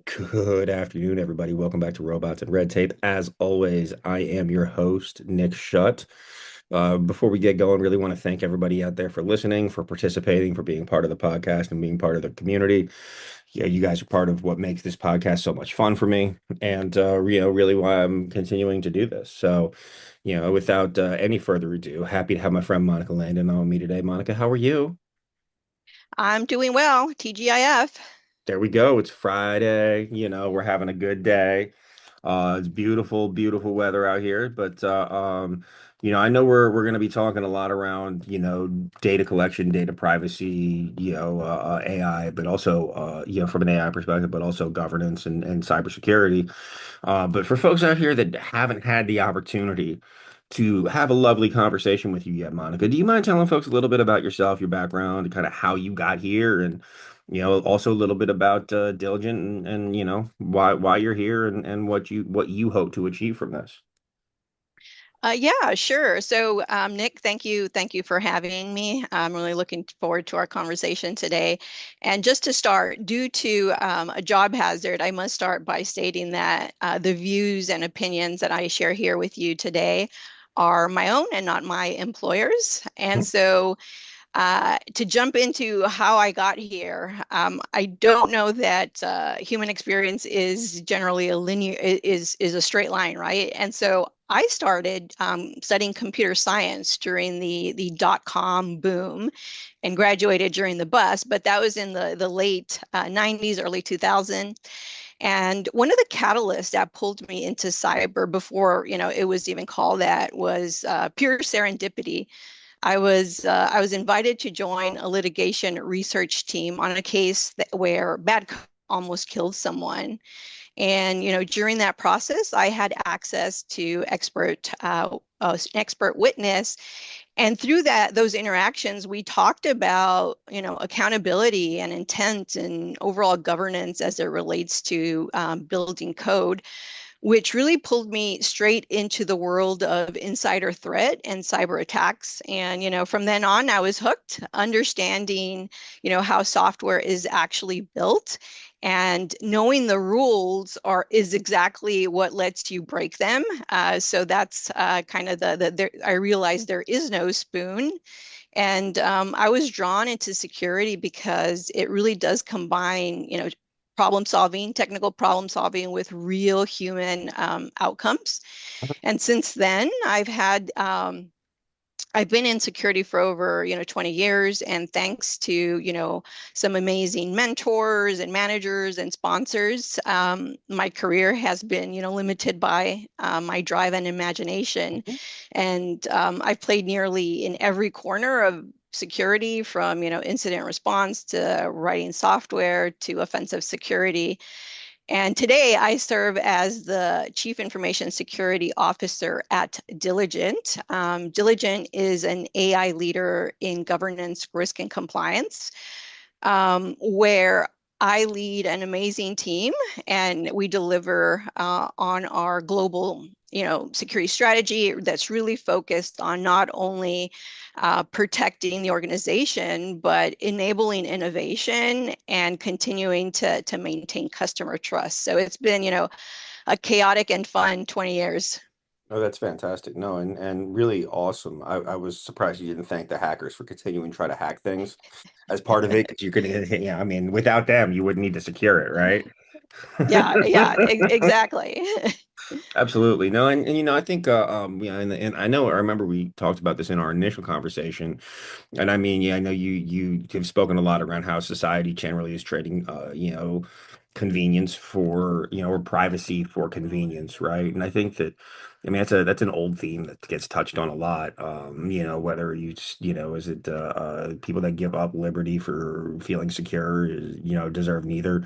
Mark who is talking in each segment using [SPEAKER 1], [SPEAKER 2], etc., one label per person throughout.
[SPEAKER 1] Good afternoon, everybody. Welcome back to Robots and Red Tape. As always, I am your host, Nick Schutt. Before we get going, really want to thank everybody out there for listening, for participating, for being part of the podcast and being part of the community. Yeah, you guys are part of what makes this podcast so much fun for me, and really why I'm continuing to do this. So, without any further ado, happy to have my friend Monica Landen on with me today. Monica, how are you?
[SPEAKER 2] I'm doing well, TGIF.
[SPEAKER 1] There we go. It's Friday. We're having a good day. It's beautiful, beautiful weather out here. But I know we're going to be talking a lot around, data collection, data privacy, AI, but also, from an AI perspective, but also governance and cybersecurity. But for folks out here that haven't had the opportunity to have a lovely conversation with you yet, Monica, do you mind telling folks a little bit about yourself, your background, and kind of how you got here, and also a little bit about Diligent and why you're here and what you hope to achieve from this.
[SPEAKER 2] Yeah, sure. So, Nick, thank you for having me. I'm really looking forward to our conversation today. And just to start, due to a job hazard, I must start by stating that the views and opinions that I share here with you today are my own and not my employer's. And so, to jump into how I got here, I don't know that human experience is generally a linear is a straight line, right? And so I started studying computer science during the dot-com boom and graduated during the bust, but that was in the late 90s, early 2000. And one of the catalysts that pulled me into cyber before, it was even called that was pure serendipity. I was invited to join a litigation research team on a case where bad almost killed someone. And during that process, I had access to expert witness, and through those interactions, we talked about accountability and intent and overall governance as it relates to building code, which really pulled me straight into the world of insider threat and cyber attacks. And, from then on, I was hooked, understanding, how software is actually built. And knowing the rules is exactly what lets you break them. So that's kind of I realized there is no spoon. And I was drawn into security because it really does combine, technical problem solving with real human outcomes. And since then, I've been in security for over, 20 years, and thanks to, some amazing mentors and managers and sponsors, my career has been, limited by my drive and imagination. And I've played nearly in every corner of security, from, incident response to writing software to offensive security. And today I serve as the Chief Information Security Officer at Diligent. Diligent is an AI leader in governance, risk, and compliance, where I lead an amazing team, and we deliver on our global, security strategy that's really focused on not only protecting the organization, but enabling innovation and continuing to maintain customer trust. So it's been, a chaotic and fun 20 years.
[SPEAKER 1] Oh, that's fantastic. No, and really awesome. I was surprised you didn't thank the hackers for continuing to try to hack things as part of it, because you're gonna, I mean, without them, you wouldn't need to secure it, right?
[SPEAKER 2] Yeah, yeah, exactly.
[SPEAKER 1] Absolutely. No, and I think and I know I remember we talked about this in our initial conversation. And I mean, yeah, I know you have spoken a lot around how society generally is trading convenience for, or privacy for convenience, right? And I think that, I mean, that's an old theme that gets touched on a lot. Whether is it people that give up liberty for feeling secure, deserve neither,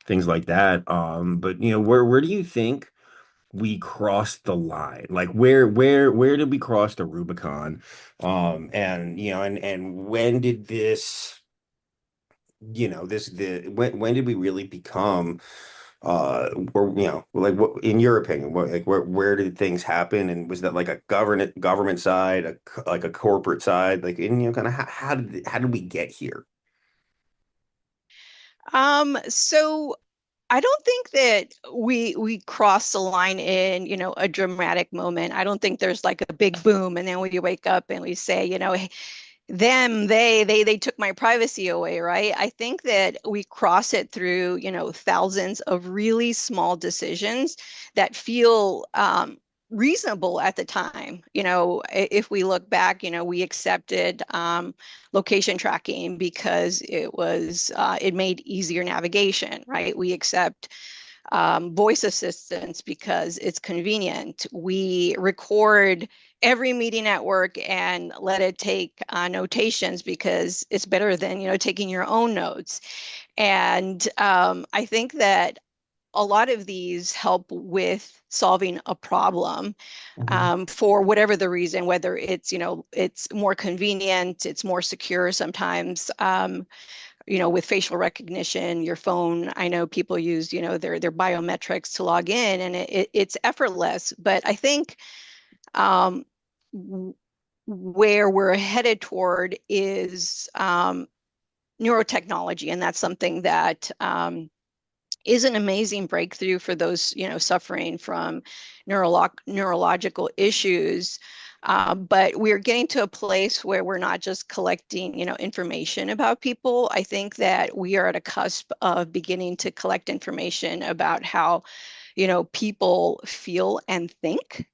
[SPEAKER 1] things like that. But where do you think we crossed the line? Like where did we cross the Rubicon? And and when did this, when did we really become or like, what in your opinion, where did things happen? And was that like a government side, like a corporate side, like, and kind of how did we get here?
[SPEAKER 2] So I don't think that we cross the line in, a dramatic moment. I don't think there's like a big boom and then we wake up and we say, hey, they took my privacy away, right? I think that we cross it through, thousands of really small decisions that feel reasonable at the time. If we look back, we accepted location tracking because it made easier navigation, right? We accept voice assistants because it's convenient. We record every meeting at work and let it take notations because it's better than taking your own notes. And I think that a lot of these help with solving a problem
[SPEAKER 1] Mhm.
[SPEAKER 2] for whatever the reason, whether it's more convenient, it's more secure sometimes. With facial recognition, your phone, I know people use, their biometrics to log in and it's effortless. But I think um, where we're headed toward is neurotechnology, and that's something that is an amazing breakthrough for those, suffering from neurological issues. But we're getting to a place where we're not just collecting, information about people. I think that we are at a cusp of beginning to collect information about how, people feel and think.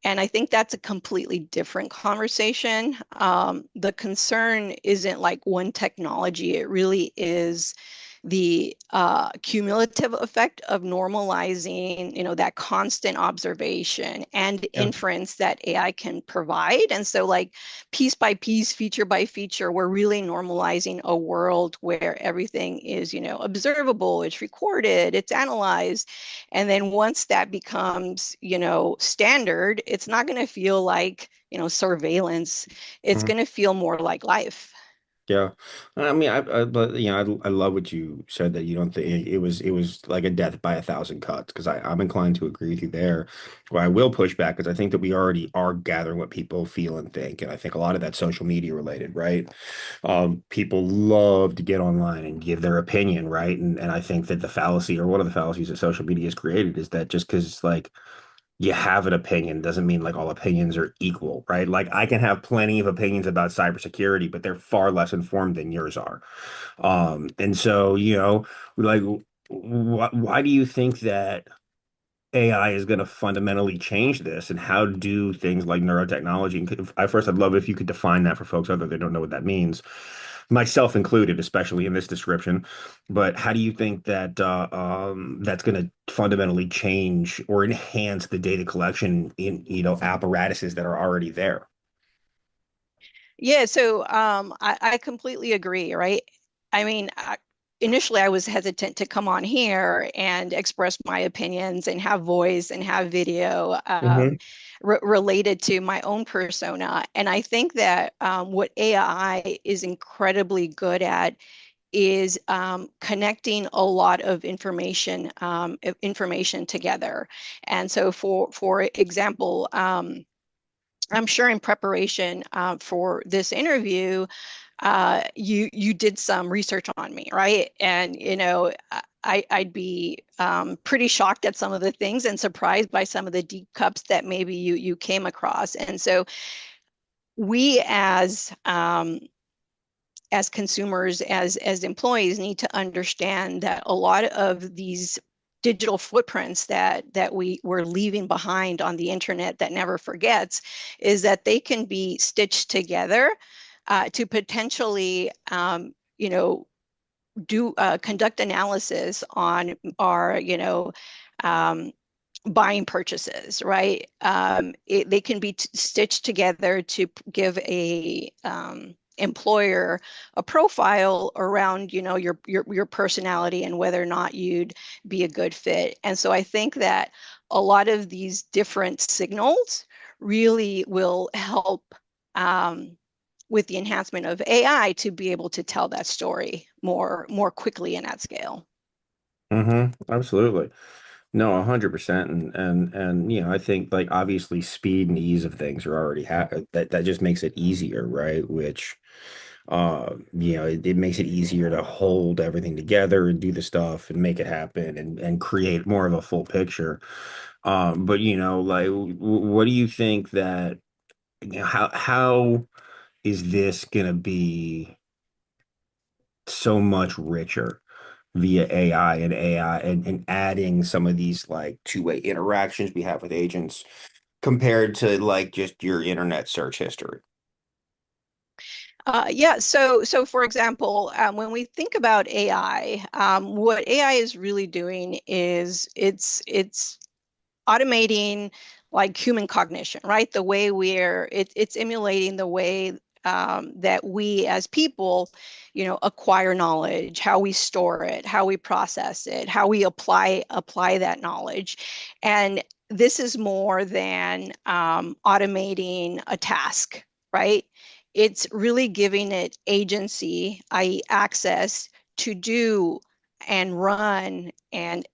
[SPEAKER 2] And I think that's a completely different conversation. The concern isn't like one technology, it really is the cumulative effect of normalizing, that constant observation and
[SPEAKER 1] Yeah.
[SPEAKER 2] inference that AI can provide. And so, like, piece by piece, feature by feature, we're really normalizing a world where everything is, observable, it's recorded, it's analyzed. And then once that becomes, standard, it's not going to feel like, surveillance. It's going to feel more like life.
[SPEAKER 1] Yeah, I mean, but I love what you said that you don't think it was like a death by a thousand cuts because I'm inclined to agree with you there. Where I will push back because I think that we already are gathering what people feel and think, and I think a lot of that's social media related, right? People love to get online and give their opinion, right? And I think that the fallacy or one of the fallacies that social media has created is that just because like you have an opinion doesn't mean like all opinions are equal, right? Like I can have plenty of opinions about cybersecurity, but they're far less informed than yours are. And so, like, why do you think that AI is going to fundamentally change this? And how do things like neurotechnology, and I'd love if you could define that for folks out there that don't know what that means, myself included, especially in this description. But how do you think that that's going to fundamentally change or enhance the data collection in, apparatuses that are already there?
[SPEAKER 2] Yeah, so I completely agree, right? I mean, initially I was hesitant to come on here and express my opinions and have voice and have video
[SPEAKER 1] Hmm.
[SPEAKER 2] related to my own persona. And I think that what AI is incredibly good at is connecting a lot of information together. And so, for example, I'm sure in preparation for this interview, you did some research on me, right? And I'd be pretty shocked at some of the things and surprised by some of the deep cuts that maybe you came across. And so we as consumers, as employees, need to understand that a lot of these digital footprints that we were leaving behind on the internet that never forgets is that they can be stitched together to potentially do conduct analysis on our um, buying purchases, right? They can be stitched together to give a employer a profile around, your personality and whether or not you'd be a good fit. And so I think that a lot of these different signals really will help with the enhancement of AI to be able to tell that story more quickly and at scale.
[SPEAKER 1] Absolutely. No, 100%. And I think like obviously speed and ease of things are already that just makes it easier, right? Which It makes it easier to hold everything together and do the stuff and make it happen and create more of a full picture. But like, what do you think that, how is this gonna be so much richer via AI and AI and adding some of these like two-way interactions we have with agents compared to like just your internet search history?
[SPEAKER 2] Yeah, so for example, when we think about AI, what AI is really doing is it's automating like human cognition, right? The way it's emulating the way that we as people, acquire knowledge, how we store it, how we process it, how we apply that knowledge. And this is more than automating a task, right? It's really giving it agency, i.e., access to do and run and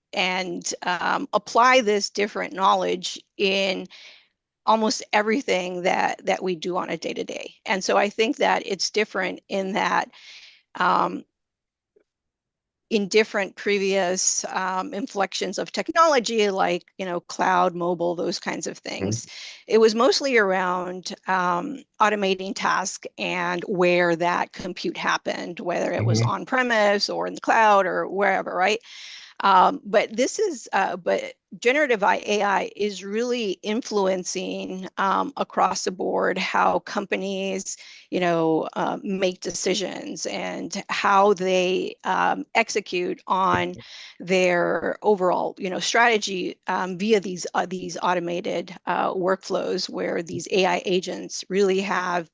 [SPEAKER 2] apply this different knowledge in almost everything that we do on a day to day. And so I think that it's different in that um, in different previous inflections of technology, like cloud, mobile, those kinds of things, it was mostly around automating tasks and where that compute happened, whether it was
[SPEAKER 1] Mm-hmm.
[SPEAKER 2] on premise or in the cloud or wherever, right? But generative AI is really influencing across the board how companies, make decisions and how they execute on their overall, strategy via these automated workflows where these AI agents really have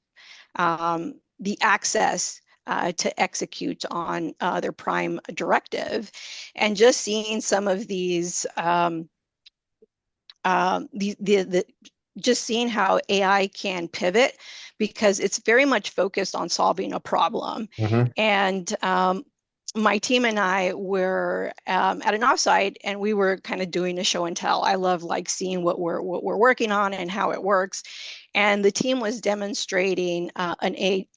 [SPEAKER 2] the access to execute on their prime directive. And just seeing some of these, the just seeing how AI can pivot because it's very much focused on solving a problem.
[SPEAKER 1] Mm-hmm.
[SPEAKER 2] And my team and I were at an offsite, and we were kind of doing a show and tell. I love like seeing what we're working on and how it works. And the team was demonstrating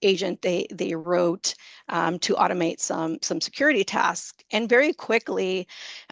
[SPEAKER 2] agent they wrote to automate some security tasks. And very quickly,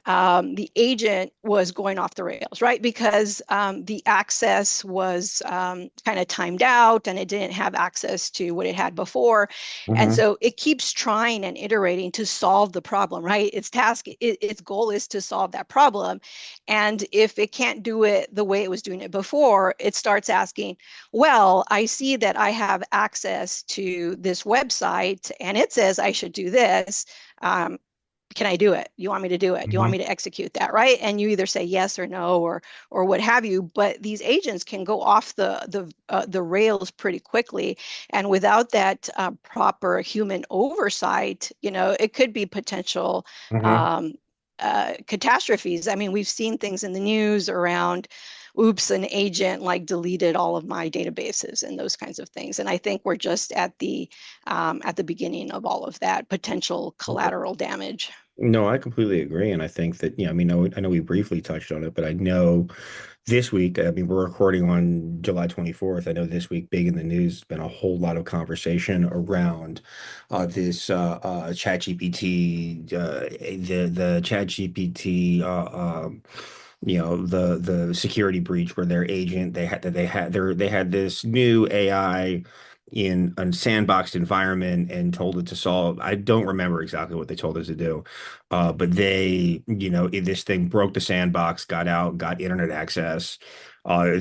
[SPEAKER 2] the agent was going off the rails, right? Because the access was kind of timed out and it didn't have access to what it had before. And
[SPEAKER 1] Mm-hmm.
[SPEAKER 2] so it keeps trying and iterating to solve the problem, right? Its goal is to solve that problem. And if it can't do it the way it was doing it before, it starts asking, well, I see that I have access to this website and it says I should do this. Um, can I do it? You want me to do it? Do you want
[SPEAKER 1] Mm-hmm.
[SPEAKER 2] me to execute that? Right? And you either say yes or no, or what have you. But these agents can go off the rails pretty quickly, and without that proper human oversight, it could be potential
[SPEAKER 1] Mm-hmm.
[SPEAKER 2] um, catastrophes. I mean, we've seen things in the news around, oops, an agent like deleted all of my databases and those kinds of things. And I think we're just at the beginning of all of that potential collateral damage.
[SPEAKER 1] No, I completely agree, and I think that I mean, I know we briefly touched on it, but I know this week, I mean, we're recording on July 24th. I know this week, big in the news, has been a whole lot of conversation around this ChatGPT, the ChatGPT, the security breach where their agent they had this new AI in a sandboxed environment and told it to solve. I don't remember exactly what they told us to do, but this thing broke the sandbox, got out, got internet access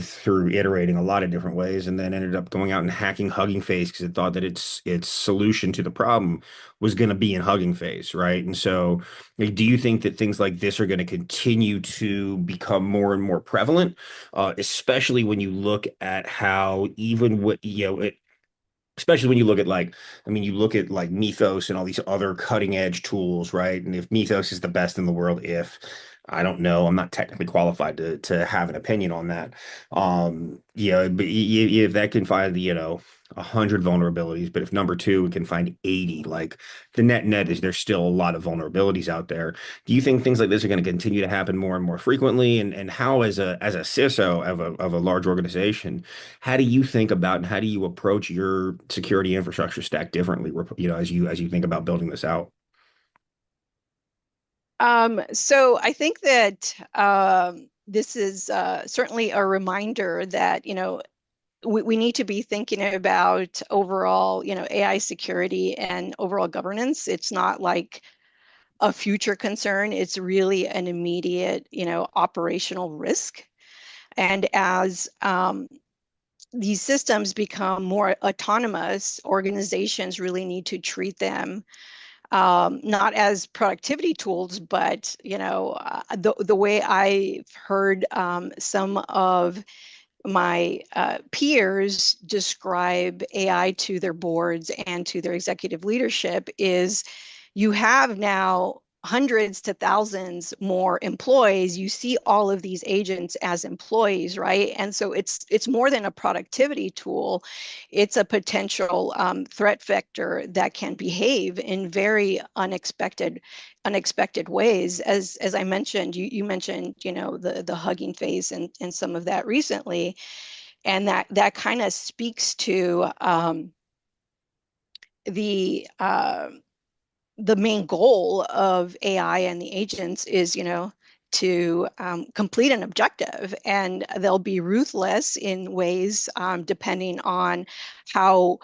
[SPEAKER 1] through iterating a lot of different ways, and then ended up going out and hacking Hugging Face because it thought that its solution to the problem was going to be in Hugging Face, right? And so, like, do you think that things like this are going to continue to become more and more prevalent, especially when you look at how even what especially when you look at like, I mean, you look at like Mythos and all these other cutting edge tools, right? And if Mythos is the best in the world, if I don't know. I'm not technically qualified to have an opinion on that. Yeah, but if that can find, 100 vulnerabilities, but if number two can find 80, like the net is there's still a lot of vulnerabilities out there. Do you think things like this are going to continue to happen more and more frequently? And how, as a CISO of a large organization, how do you think about and how do you approach your security infrastructure stack differently, as you think about building this out?
[SPEAKER 2] So I think that this is certainly a reminder that, we need to be thinking about overall, AI security and overall governance. It's not like a future concern. It's really an immediate, operational risk. And as these systems become more autonomous, organizations really need to treat them not as productivity tools, but the way I've heard some of my peers describe AI to their boards and to their executive leadership is you have now hundreds to thousands more employees. You see all of these agents as employees, right? And so it's more than a productivity tool. It's a potential threat vector that can behave in very unexpected ways. As I mentioned, you mentioned, the Hugging Face and some of that recently, and that kind of speaks to the uh, the main goal of AI and the agents is, to complete an objective, and they'll be ruthless in ways depending on how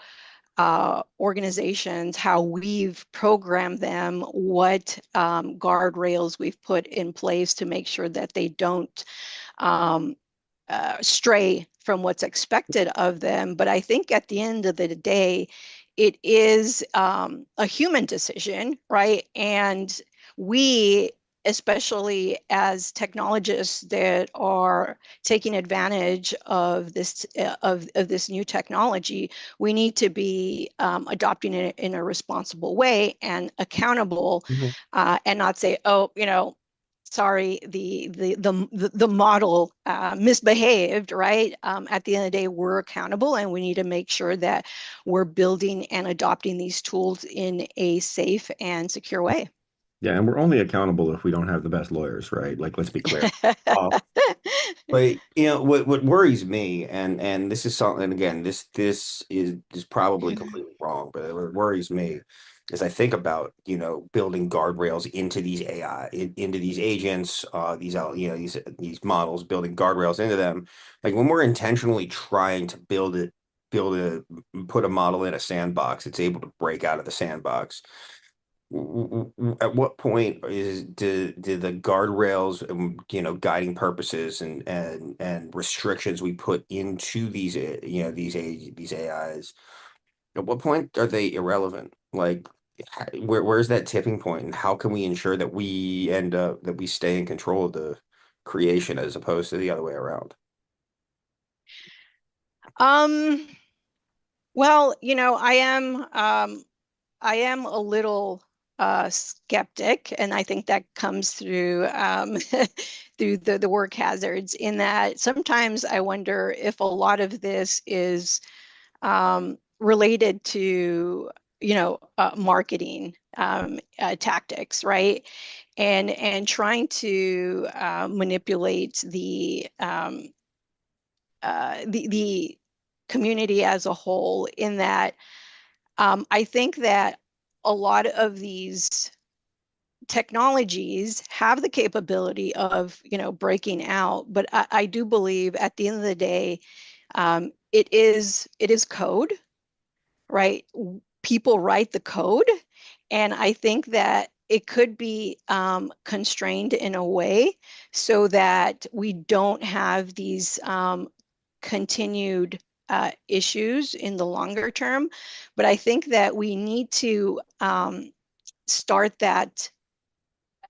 [SPEAKER 2] organizations, how we've programmed them, what guardrails we've put in place to make sure that they don't um, stray from what's expected of them. But I think at the end of the day, it is a human decision, right? And we, especially as technologists that are taking advantage of this new technology, we need to be adopting it in a responsible way and accountable, and not say, oh, sorry, the model misbehaved, right? At the end of the day, we're accountable, and we need to make sure that we're building and adopting these tools in a safe and secure way.
[SPEAKER 1] Yeah, and we're only accountable if we don't have the best lawyers, right? Like, let's be clear. But what worries me, and this is something, and again, this is probably completely wrong, but what worries me is I think about, building guardrails into these into these agents, these models, building guardrails into them. Like when we're intentionally trying to build a put a model in a sandbox, it's able to break out of the sandbox. At what point do the guardrails, guiding purposes and restrictions we put into these these AIs, at what point are they irrelevant? Like, where's that tipping point, and how can we ensure that we stay in control of the creation as opposed to the other way around?
[SPEAKER 2] um, well, I am a little skeptic, and I think that comes through through the work hazards. In that, sometimes I wonder if a lot of this is related to, marketing tactics, right? And trying to manipulate the community as a whole. In that, I think that a lot of these technologies have the capability of, breaking out, but I do believe at the end of the day, it is code, right? People write the code, and I think that it could be constrained in a way so that we don't have these continued issues in the longer term. But I think that we need to start that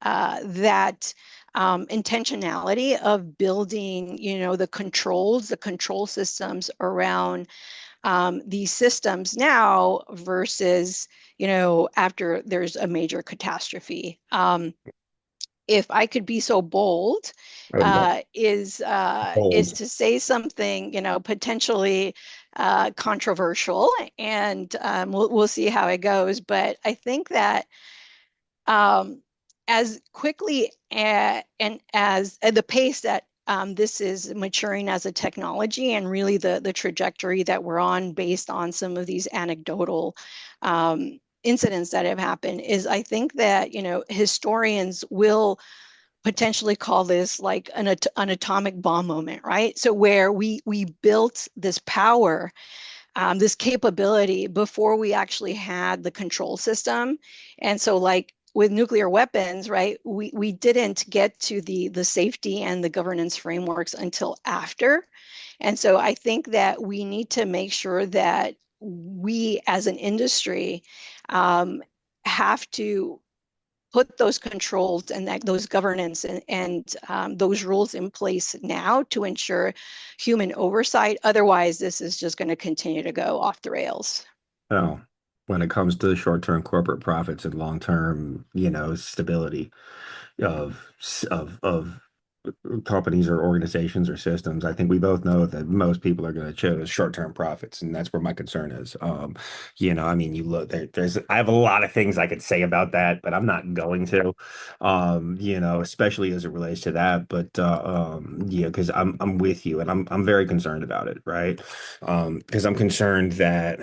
[SPEAKER 2] intentionality of building, the control systems around these systems now versus, after there's a major catastrophe. if I could be so bold,
[SPEAKER 1] I would love
[SPEAKER 2] is
[SPEAKER 1] bold.
[SPEAKER 2] to say something, potentially controversial, and we'll see how it goes. But I think that um, as quickly and as at the pace that this is maturing as a technology, and really the trajectory that we're on based on some of these anecdotal incidents that have happened, is I think that historians will potentially call this like an atomic bomb moment, right? So where we built this power, this capability before we actually had the control system. And so like with nuclear weapons, right, we didn't get to the safety and the governance frameworks until after. And so I think that we need to make sure that we as an industry um, have to put those controls and those governance and those rules in place now to ensure human oversight. Otherwise, this is just going to continue to go off the rails.
[SPEAKER 1] Oh, when it comes to short-term corporate profits and long-term, stability of companies or organizations or systems, I think we both know that most people are going to choose short-term profits, and that's where my concern is. I mean, you look there's I have a lot of things I could say about that, but I'm not going to. Especially as it relates to that. But because I'm with you, and I'm very concerned about it, right? Because I'm concerned that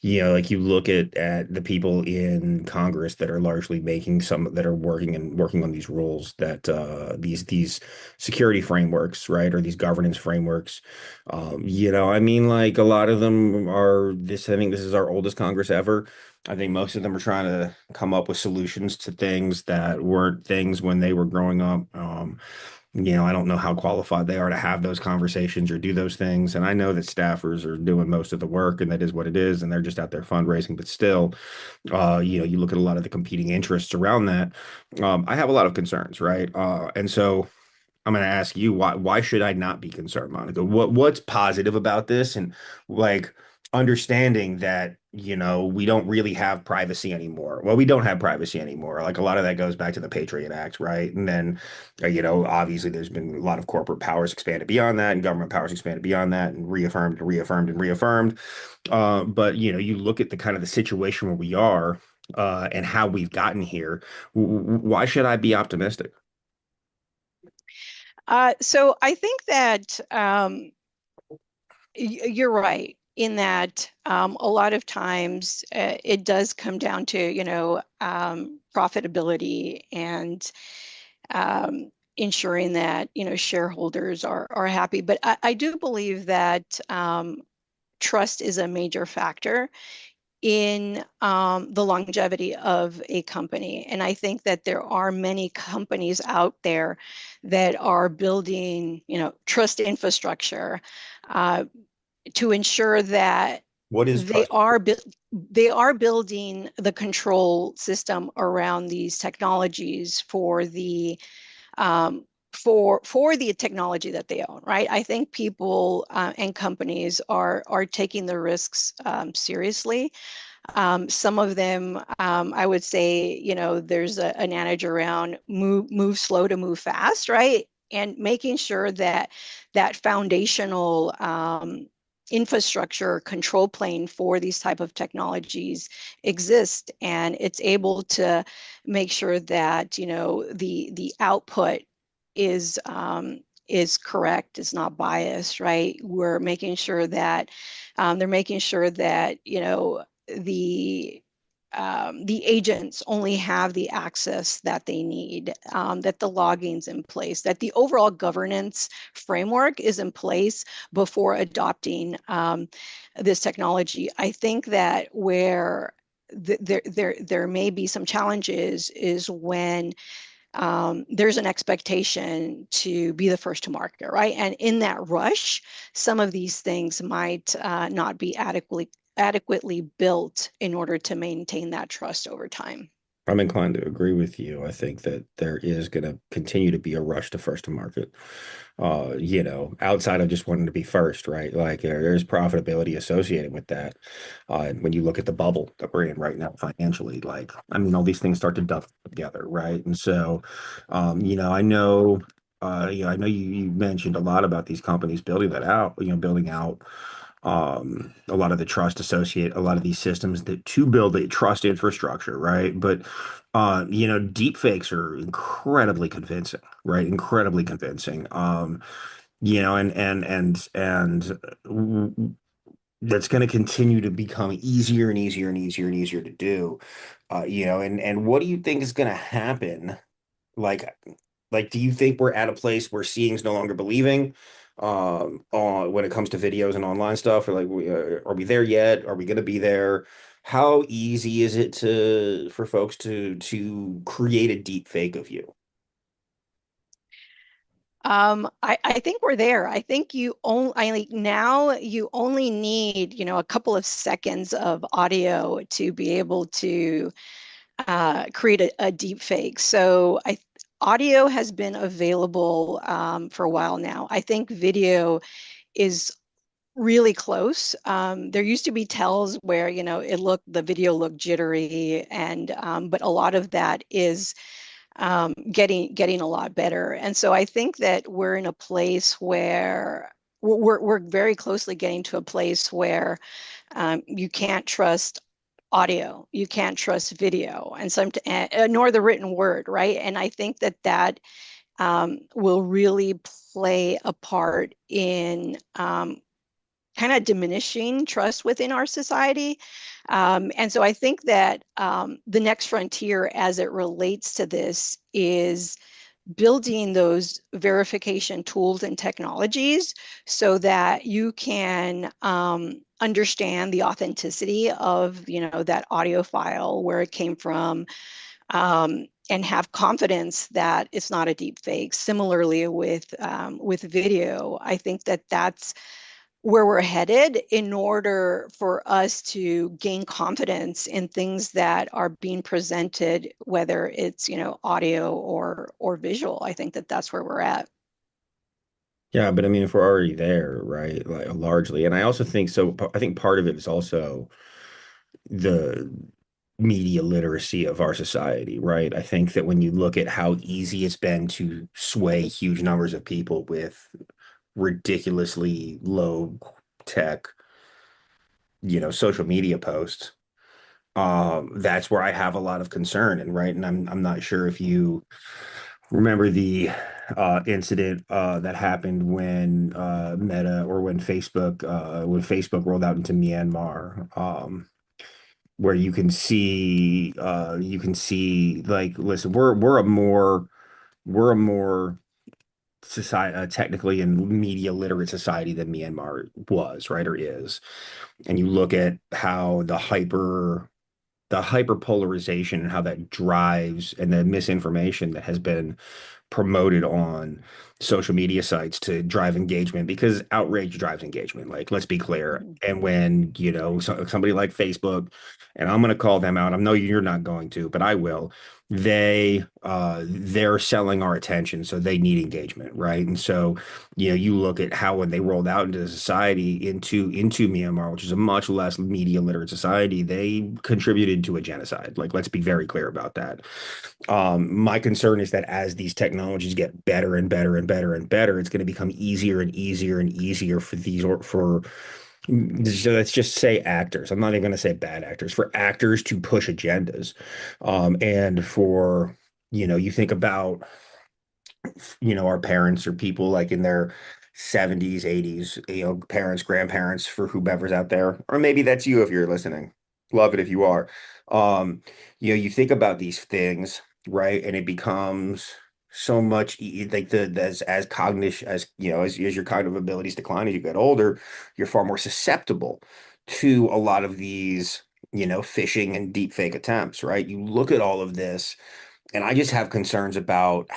[SPEAKER 1] like you look at the people in Congress that are largely making some that are working on these rules that these security frameworks, right, or these governance frameworks. I mean, like a lot of them are this. I think this is our oldest Congress ever. I think most of them are trying to come up with solutions to things that weren't things when they were growing up. I don't know how qualified they are to have those conversations or do those things. And I know that staffers are doing most of the work, and that is what it is, and they're just out there fundraising. But still, you look at a lot of the competing interests around that. I have a lot of concerns, right? And so I'm going to ask you, why should I not be concerned, Monica? What's positive about this? And like understanding that, we don't really have privacy anymore. Well, we don't have privacy anymore. Like a lot of that goes back to the Patriot Act, right? And then, obviously there's been a lot of corporate powers expanded beyond that and government powers expanded beyond that and reaffirmed and reaffirmed and reaffirmed. But, you look at the kind of the situation where we are and how we've gotten here. Why should I be optimistic?
[SPEAKER 2] So I think that you're right in that a lot of times it does come down to, profitability and ensuring that, shareholders are happy. But I do believe that trust is a major factor in the longevity of a company. And I think that there are many companies out there that are building, trust infrastructure uh, to ensure that
[SPEAKER 1] What is
[SPEAKER 2] they
[SPEAKER 1] trust?
[SPEAKER 2] are bu- they are building the control system around these technologies for the technology that they own, right? I think people and companies are taking the risks seriously. Some of them, I would say, there's an adage around move slow to move fast, right? And making sure that that foundational infrastructure control plane for these type of technologies exist, and it's able to make sure that the output is correct, is not biased, right? We're making sure that they're making sure that the the agents only have the access that they need, that the logging's in place, that the overall governance framework is in place before adopting this technology. I think that where there may be some challenges is when there's an expectation to be the first to market, right? And in that rush, some of these things might not be adequately built in order to maintain that trust over time.
[SPEAKER 1] I'm inclined to agree with you. I think that there is going to continue to be a rush to first to market. Outside of just wanting to be first, right? Like there's profitability associated with that. And when you look at the bubble that we're in right now financially, like I mean, all these things start to duff together, right? And so, I know. I know you mentioned a lot about these companies building that out, building out a lot of the trust associate a lot of these systems that to build a trust infrastructure, right? But deep fakes are incredibly convincing, right? Incredibly convincing. And that's going to continue to become easier and easier and easier and easier to do. And what do you think is going to happen? Like, do you think we're at a place where seeing is no longer believing, when it comes to videos and online stuff? Or like, are we there yet? Are we going to be there? How easy is it for folks to create a deep fake of you?
[SPEAKER 2] I think we're there. I think I like now you only need, a couple of seconds of audio to be able to create a deep fake. So audio has been available for a while now. I think video is really close. There used to be tells where, the video looked jittery, and but a lot of that is getting a lot better. And so I think that we're in a place where we're very closely getting to a place where you can't trust audio, you can't trust video, and nor the written word, right? And I think that will really play a part in kind of diminishing trust within our society. And so I think that the next frontier as it relates to this is building those verification tools and technologies so that you can understand the authenticity of, that audio file, where it came from, and have confidence that it's not a deep fake. Similarly, with video, I think that that's where we're headed in order for us to gain confidence in things that are being presented, whether it's, audio or visual. I think that that's where we're at.
[SPEAKER 1] Yeah, but I mean, if we're already there, right? Like largely, and I also think so. I think part of it is also the media literacy of our society, right? I think that when you look at how easy it's been to sway huge numbers of people with ridiculously low tech, social media posts, that's where I have a lot of concern. And right, and I'm not sure if you remember the incident that happened when Meta or when Facebook rolled out into Myanmar. Where you can see like, listen, we're a more society, technically and media literate society than Myanmar was, right, or is. And you look at how the hyper polarization and how that drives, and the misinformation that has been promoted on social media sites to drive engagement, because outrage drives engagement. Like, let's be clear.
[SPEAKER 2] Mhm.
[SPEAKER 1] And when, somebody like Facebook, and I'm going to call them out, I know you're not going to, but I will. They're selling our attention, so they need engagement, right? And so, you look at how when they rolled out into society, into Myanmar, which is a much less media literate society, they contributed to a genocide. Like, let's be very clear about that. My concern is that as these technologies get better and better and better and better, it's going to become easier and easier and easier for these, or for, let's just say, actors. I'm not even going to say bad actors, for actors to push agendas. And for, you think about, our parents or people like in their 70s, 80s, parents, grandparents, for whomever's out there, or maybe that's you if you're listening. Love it if you are. You think about these things, right? And it becomes so much like as cognition, as your cognitive abilities decline as you get older, you're far more susceptible to a lot of these, phishing and deep fake attempts, right? You look at all of this, and I just have concerns about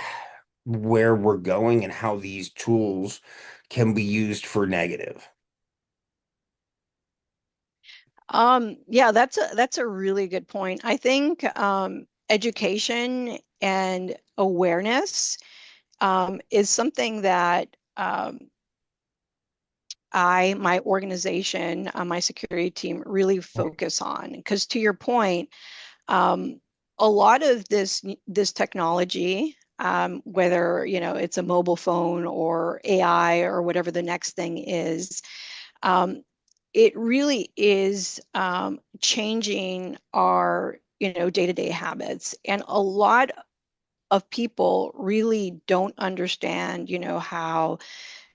[SPEAKER 1] where we're going and how these tools can be used for negative.
[SPEAKER 2] Yeah, that's a really good point. I think education and awareness is something that my organization, my security team really focus on. Because to your point, um, a lot of this technology, whether it's a mobile phone or AI or whatever the next thing is, um, it really is changing our day-to-day habits, and a lot of people really don't understand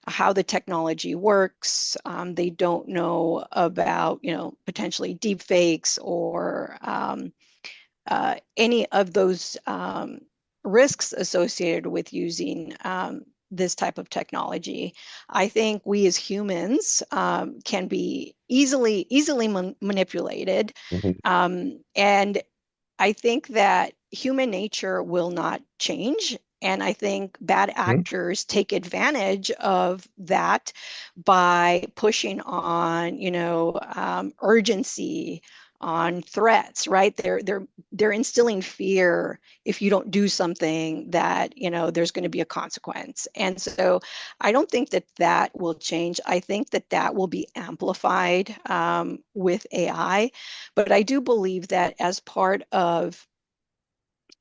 [SPEAKER 2] how the technology works. They don't know about potentially deepfakes or any of those risks associated with using this type of technology. I think we as humans can be easily manipulated,
[SPEAKER 1] Mhm.
[SPEAKER 2] and I think that human nature will not change. And I think bad
[SPEAKER 1] Mhm.
[SPEAKER 2] actors take advantage of that by pushing on, urgency, on threats, right? They're instilling fear if you don't do something that, there's going to be a consequence. And so I don't think that that will change. I think that that will be amplified with AI. But I do believe that as part of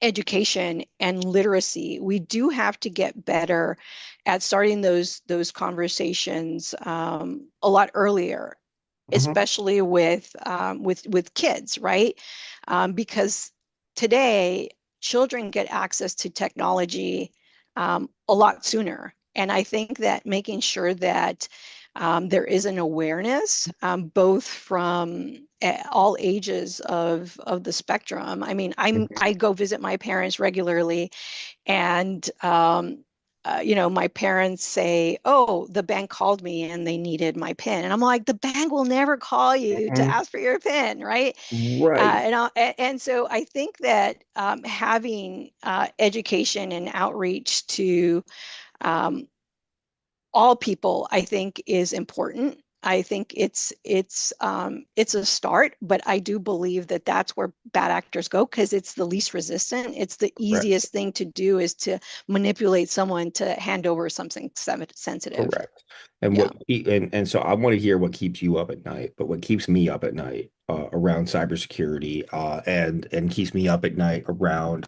[SPEAKER 2] education and literacy, we do have to get better at starting those conversations a lot earlier,
[SPEAKER 1] Mhm.
[SPEAKER 2] especially with kids, right? Because today children get access to technology a lot sooner, and I think that making sure that there is an awareness both from all ages of the spectrum. I mean, I go visit my parents regularly, and my parents say, "Oh, the bank called me and they needed my PIN," and I'm like, "The bank will never call you to
[SPEAKER 1] Mhm.
[SPEAKER 2] ask for your PIN, right?"
[SPEAKER 1] Right.
[SPEAKER 2] And so I think that having education and outreach to um, all people, I think, is important. I think it's a start, but I do believe that that's where bad actors go because it's the least resistant. It's the
[SPEAKER 1] Correct.
[SPEAKER 2] easiest thing to do is to manipulate someone to hand over something sensitive.
[SPEAKER 1] Correct. And
[SPEAKER 2] Yeah.
[SPEAKER 1] and so I want to hear what keeps you up at night, but what keeps me up at night around cybersecurity and keeps me up at night around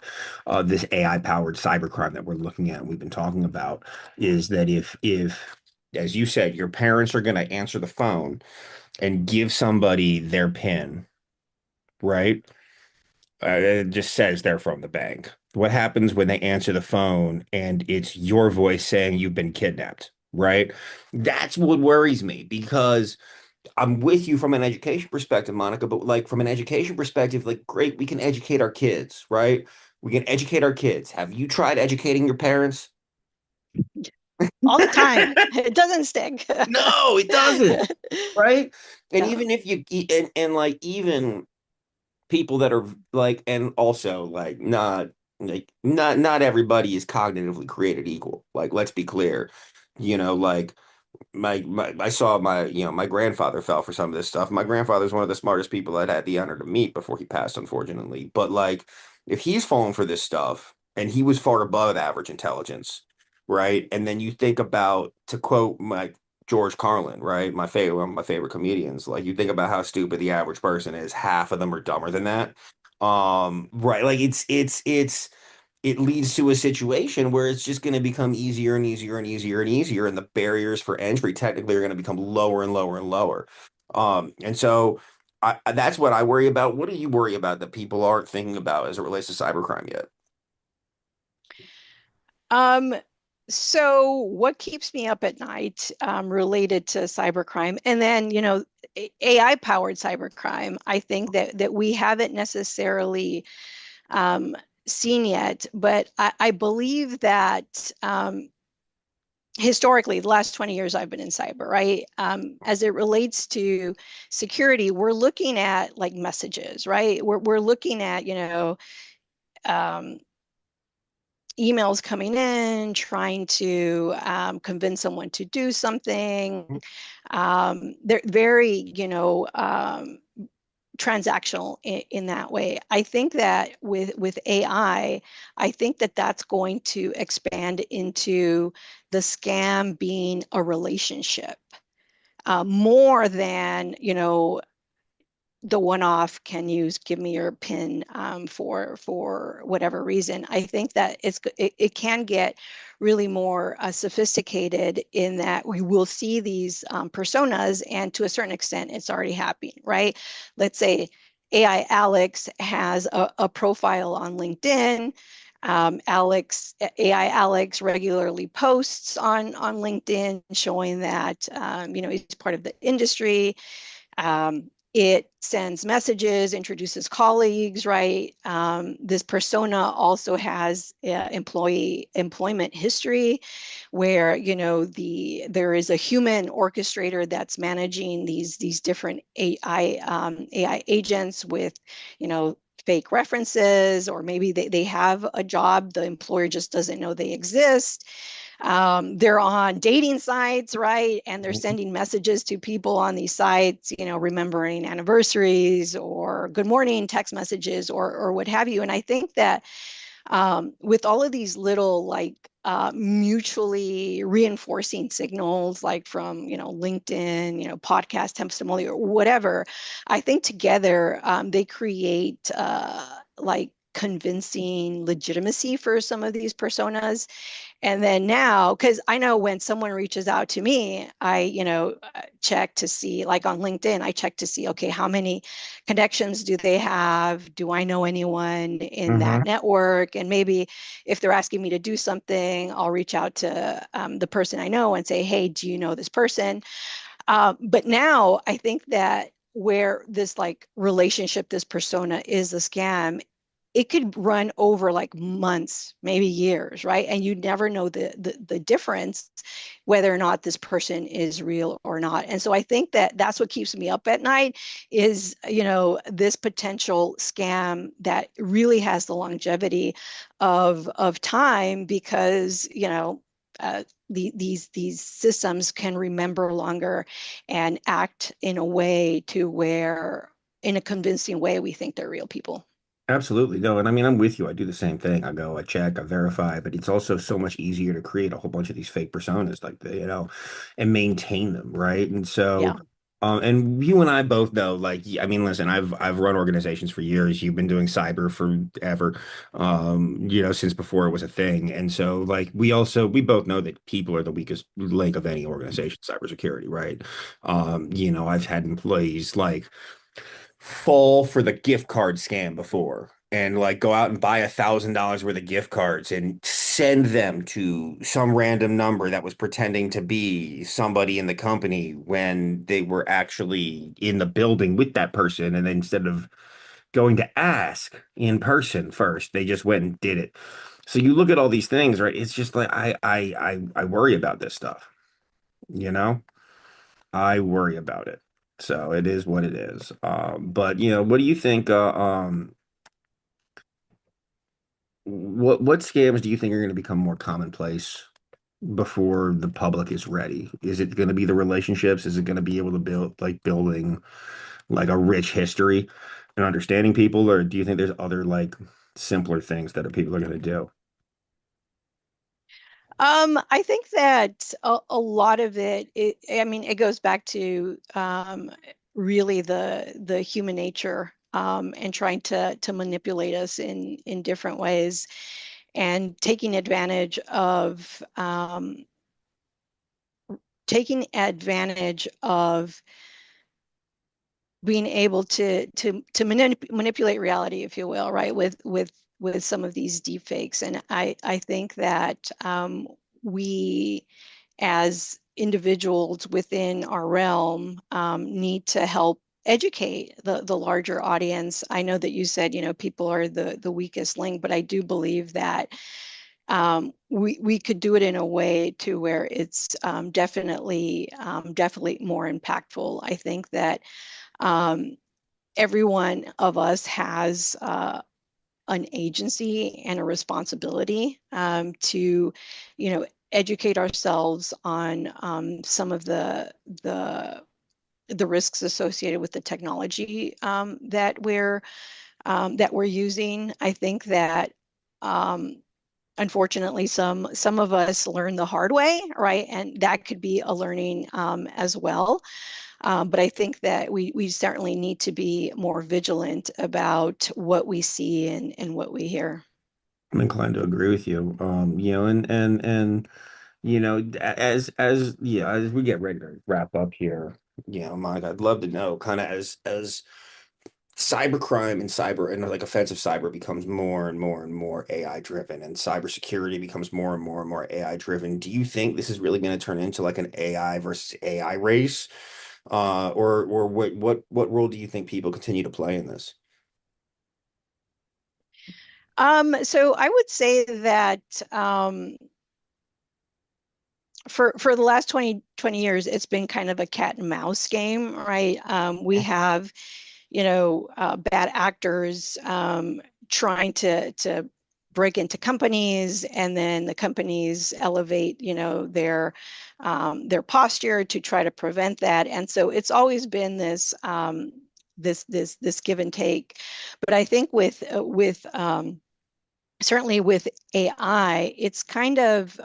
[SPEAKER 1] this AI powered cybercrime that we're looking at and we've been talking about is that if as you said, your parents are going to answer the phone and give somebody their PIN, right? It just says they're from the bank. What happens when they answer the phone and it's your voice saying you've been kidnapped, right? That's what worries me because I'm with you from an education perspective, Monica, but like from an education perspective, like great, we can educate our kids, right? We can educate our kids. Have you tried educating your parents?
[SPEAKER 2] All the time. It doesn't stick.
[SPEAKER 1] No, it doesn't, right? And
[SPEAKER 2] Yeah.
[SPEAKER 1] even if you and like even people that are like and also like not everybody is cognitively created equal. Like let's be clear. Like my I saw my grandfather fell for some of this stuff. My grandfather's one of the smartest people I'd had the honor to meet before he passed, unfortunately. But like if he's falling for this stuff and he was far above average intelligence, right? And then you think about to quote my George Carlin, right? One of my favorite comedians. Like you think about how stupid the average person is, half of them are dumber than that. Right. Like it leads to a situation where it's just going to become easier and easier and easier and easier, and the barriers for entry technically are going to become lower and lower and lower. And so that's what I worry about. What do you worry about that people aren't thinking about as it relates to cybercrime yet?
[SPEAKER 2] Um, so what keeps me up at night related to cybercrime, and then, AI powered cybercrime, I think that we haven't necessarily um, seen yet, but I believe that historically, the last 20 years I've been in cyber, right? As it relates to security, we're looking at like messages, right? We're looking at, um, emails coming in, trying to convince someone to do something. They're very, transactional in that way. I think that with I think that that's going to expand into the scam being a relationship more than, the one-off, can you give me your pin for whatever reason. I think that it can get really more sophisticated in that we will see these personas, and to a certain extent it's already happening, right? Let's say AI Alex has a profile on LinkedIn. AI Alex regularly posts on LinkedIn showing that he's part of the industry. It sends messages, introduces colleagues, right? This persona also has employee employment history, where there is a human orchestrator that's managing these different AI agents with fake references, or maybe they have a job, the employer just doesn't know they exist. They're on dating sites, right? And they're sending messages to people on these sites, remembering anniversaries or good morning text messages, or what have you. And I think that with all of these little like mutually reinforcing signals, like from LinkedIn, podcast testimony or whatever, I think together they create like convincing legitimacy for some of these personas. And then now, because I know when someone reaches out to me, I, check to see, like on LinkedIn, I check to see, okay, how many connections do they have? Do I know anyone in
[SPEAKER 1] Hmm.
[SPEAKER 2] that network? And maybe if they're asking me to do something, I'll reach out to the person I know and say, hey, do you know this person? But now I think that where this like relationship, this persona is a scam, it could run over like months, maybe years, right? And you never know the difference whether or not this person is real or not. And so I think that that's what keeps me up at night is, this potential scam that really has the longevity of time because, these systems can remember longer and act in a way to where, in a convincing way, we think they're real people.
[SPEAKER 1] Absolutely. No, and I mean, I'm with you. I do the same thing. I go, I check, I verify, but it's also so much easier to create a whole bunch of these fake personas like and maintain them, right? And so,
[SPEAKER 2] Yeah.
[SPEAKER 1] and you and I both know, like, I mean, listen, I've run organizations for years. You've been doing cyber forever, since before it was a thing. And so, like, we both know that people are the weakest link of any organization, cybersecurity, right? I've had employees like fall for the gift card scam before and like go out and buy $1,000 worth of gift cards and send them to some random number that was pretending to be somebody in the company when they were actually in the building with that person. And then instead of going to ask in person first, they just went and did it. So you look at all these things, right? It's just like I worry about this stuff, you know? I worry about it. So it is what it is. But what do you think? What scams do you think are going to become more commonplace before the public is ready? Is it going to be the relationships? Is it going to be able to building like a rich history and understanding people, or do you think there's other like simpler things that people are going to do?
[SPEAKER 2] I think that a lot of I mean, it goes back to really the human nature and trying to manipulate us in different ways and taking advantage of being able to manipulate reality, if you will, right? With some of these deep fakes. And I think that we as individuals within our realm need to help educate the larger audience. I know that you said, people are the weakest link, but I do believe that we could do it in a way to where it's definitely more impactful. I think that um, every one of us has an agency and a responsibility to, educate ourselves on some of the the risks associated with the technology that we're using. I think that unfortunately some of us learn the hard way, right? And that could be a learning as well. But I think that we certainly need to be more vigilant about what we see and what we hear.
[SPEAKER 1] I'm inclined to agree with you. As yeah, as we get ready to wrap up here, Mike, I'd love to know kind of as cybercrime and cyber and like offensive cyber becomes more and more and more AI driven and cybersecurity becomes more and more AI driven. Do you think this is really going to turn into like an AI versus AI race? Or what role do you think people continue to play in this?
[SPEAKER 2] So I would say that for the last 20 years, it's been kind of a cat and mouse game, right? We have, bad actors trying to break into companies, and then the companies elevate, their posture to try to prevent that. And so it's always been this give and take. But I think with certainly with AI, it's kind of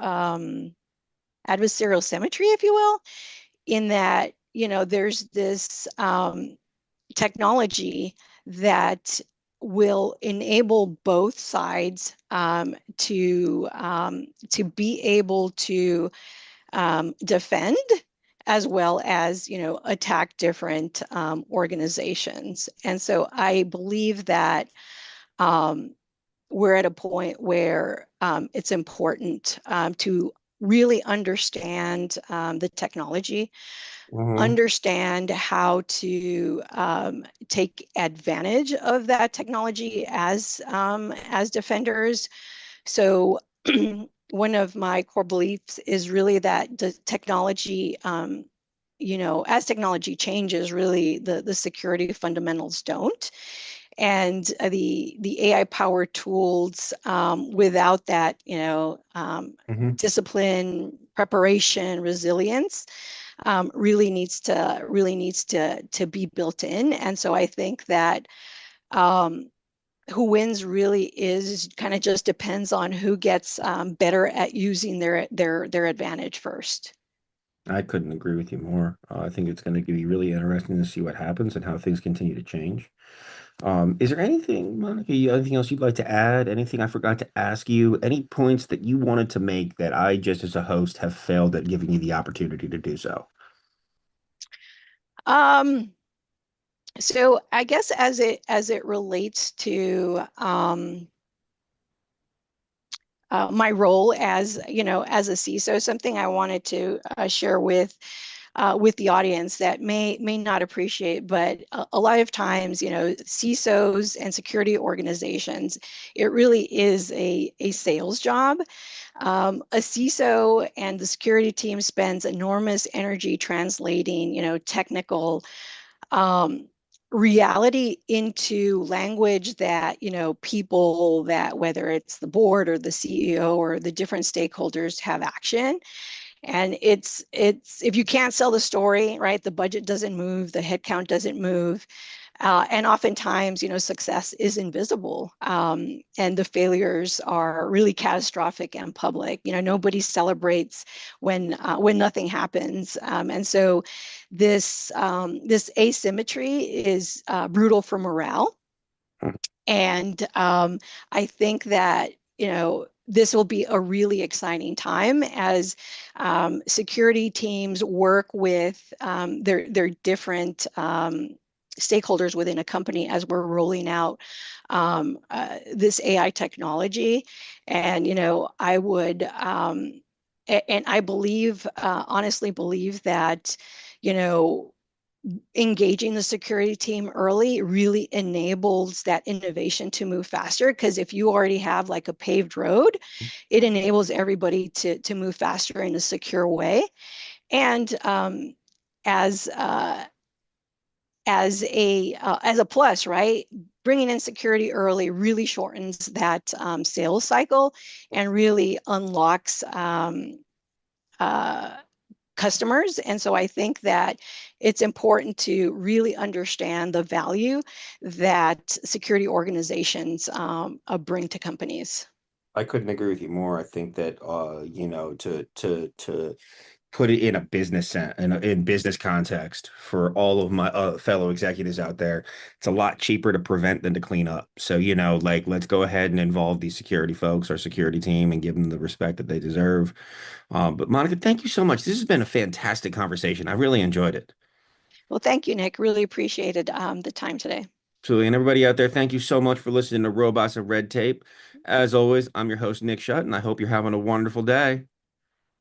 [SPEAKER 2] adversarial symmetry, if you will, in that, there's this technology that will enable both sides to be able to defend as well as attack different organizations. And so I believe that we're at a point where it's important to really understand the technology,
[SPEAKER 1] Hmm.
[SPEAKER 2] understand how to take advantage of that technology as defenders. So one of my core beliefs is really that the technology, as technology changes, really the security fundamentals don't. And the AI powered tools without that,
[SPEAKER 1] Hmm.
[SPEAKER 2] discipline, preparation, resilience really needs to be built in. And so I think that um, who wins really is kind of just depends on who gets better at using their advantage first.
[SPEAKER 1] I couldn't agree with you more. I think it's going to be really interesting to see what happens and how things continue to change. Is there anything, Monica, anything else you'd like to add? Anything I forgot to ask you? Any points that you wanted to make that I, just as a host, have failed at giving you the opportunity to do so?
[SPEAKER 2] Um, so I guess as it relates to my role as as a CISO, something I wanted to share with the audience that may not appreciate, but a lot of times, CISOs and security organizations, it really is a sales job. A CISO and the security team spends enormous energy translating, technical um, reality into language that, people that whether it's the board or the CEO or the different stakeholders have action. And it's if you can't sell the story, right, the budget doesn't move, the headcount doesn't move. And oftentimes, success is invisible, and the failures are really catastrophic and public. Nobody celebrates when nothing happens, and so this asymmetry is brutal for morale. And I think that, this will be a really exciting time as security teams work with their different stakeholders within a company as we're rolling out this AI technology. And, I would, and I believe, honestly believe that, you know, engaging the security team early really enables that innovation to move faster, because if you already have like a paved road, it enables everybody to move faster in a secure way. And as as a plus, right? Bringing in security early really shortens that sales cycle and really unlocks uh, customers. And so I think that it's important to really understand the value that security organizations bring to companies.
[SPEAKER 1] I couldn't agree with you more. I think that to put it in a in business context for all of my fellow executives out there, it's a lot cheaper to prevent than to clean up. So, like let's go ahead and involve these security folks, our security team, and give them the respect that they deserve. But Monica, thank you so much. This has been a fantastic conversation. I really enjoyed it.
[SPEAKER 2] Well, thank you, Nick. Really appreciated the time today.
[SPEAKER 1] Absolutely. And everybody out there, thank you so much for listening to Robots and Red Tape. As always, I'm your host, Nick Schutt, and I hope you're having a wonderful day.